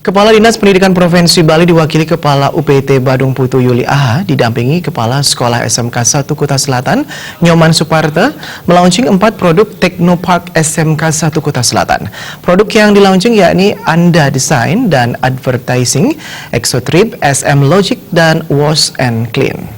Kepala Dinas Pendidikan Provinsi Bali diwakili Kepala UPT Badung Putu Yuli Aha didampingi Kepala Sekolah SMK 1 Kuta Selatan Nyoman Suparta melaunching 4 produk Teknopark SMK 1 Kuta Selatan. Produk yang dilaunching yakni Anda Design dan Advertising, Exotrip, SM Logic, dan Wash and Clean.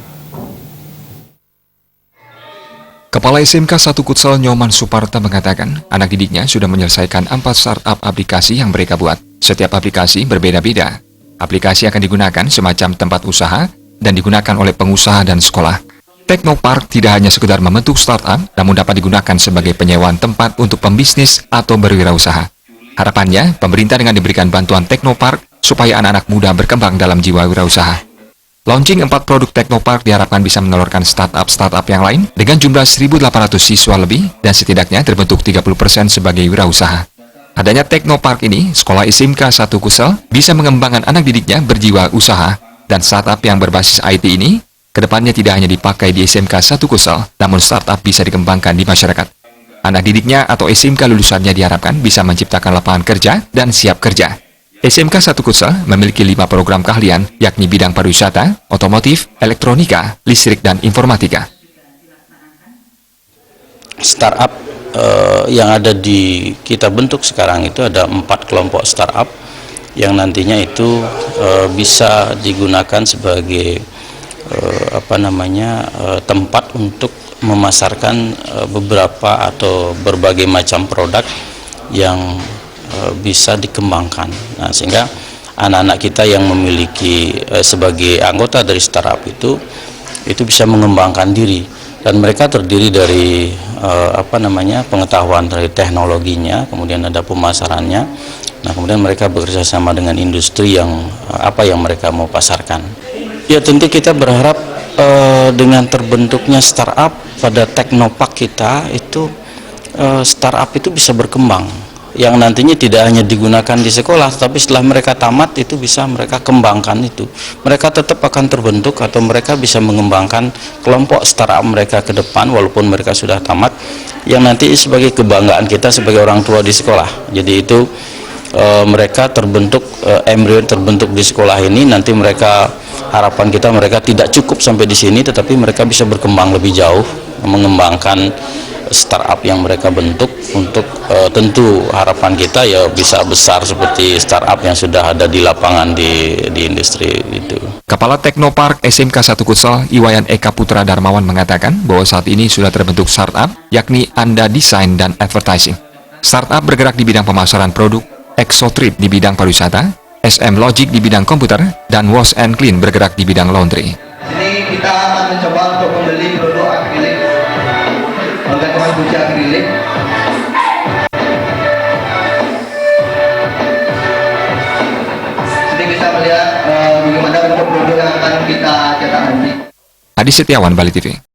Kepala SMK 1 Kutsal Nyoman Suparta mengatakan anak didiknya sudah menyelesaikan 4 startup aplikasi yang mereka buat. Setiap aplikasi berbeda-beda. Aplikasi akan digunakan semacam tempat usaha dan digunakan oleh pengusaha dan sekolah. Teknopark tidak hanya sekedar membentuk startup, namun dapat digunakan sebagai penyewaan tempat untuk pembisnis atau berwirausaha. Harapannya, pemerintah dengan diberikan bantuan Teknopark supaya anak-anak muda berkembang dalam jiwa wirausaha. Launching 4 produk Teknopark diharapkan bisa menelurkan startup-startup yang lain dengan jumlah 1.800 siswa lebih dan setidaknya terbentuk 30% sebagai wirausaha. Adanya Teknopark ini, sekolah SMK 1 Kusel bisa mengembangkan anak didiknya berjiwa usaha dan startup yang berbasis IT ini kedepannya tidak hanya dipakai di SMK 1 Kusel, namun startup bisa dikembangkan di masyarakat. Anak didiknya atau SMK lulusannya diharapkan bisa menciptakan lapangan kerja dan siap kerja. SMK 1 Kusel memiliki 5 program keahlian, yakni bidang pariwisata, otomotif, elektronika, listrik, dan informatika. Startup yang ada di kita bentuk sekarang itu ada 4 kelompok startup yang nantinya itu bisa digunakan sebagai tempat untuk memasarkan beberapa atau berbagai macam produk yang bisa dikembangkan. Nah, sehingga anak-anak kita yang memiliki sebagai anggota dari startup itu bisa mengembangkan diri, dan mereka terdiri dari pengetahuan dari teknologinya, kemudian ada pemasarannya. Nah, kemudian mereka bekerja sama dengan industri yang mereka mau pasarkan. Ya, tentu kita berharap dengan terbentuknya startup pada Teknopark kita itu startup itu bisa berkembang, yang nantinya tidak hanya digunakan di sekolah, tapi setelah mereka tamat itu bisa mereka kembangkan itu. Mereka tetap akan terbentuk atau mereka bisa mengembangkan kelompok startup mereka ke depan walaupun mereka sudah tamat, yang nanti sebagai kebanggaan kita sebagai orang tua di sekolah. Jadi itu mereka terbentuk, embrio terbentuk di sekolah ini, nanti mereka, harapan kita mereka tidak cukup sampai di sini, tetapi mereka bisa berkembang lebih jauh, mengembangkan startup yang mereka bentuk untuk tentu harapan kita ya bisa besar seperti startup yang sudah ada di lapangan di industri itu. Kepala Teknopark SMK 1 Kutsal Iwayan Eka Putra Darmawan mengatakan bahwa saat ini sudah terbentuk startup yakni Anda Design dan Advertising. Startup bergerak di bidang pemasaran produk, Exotrip di bidang pariwisata, SM Logic di bidang komputer, dan Wash and Clean bergerak di bidang laundry. Ini kita akan mencoba untuk membeli produk akrilik, bantuan cuci akrilik. Jadi kita melihat bagaimana bentuk produk yang akan kita cetak nanti. Adi Setiawan, Bali TV.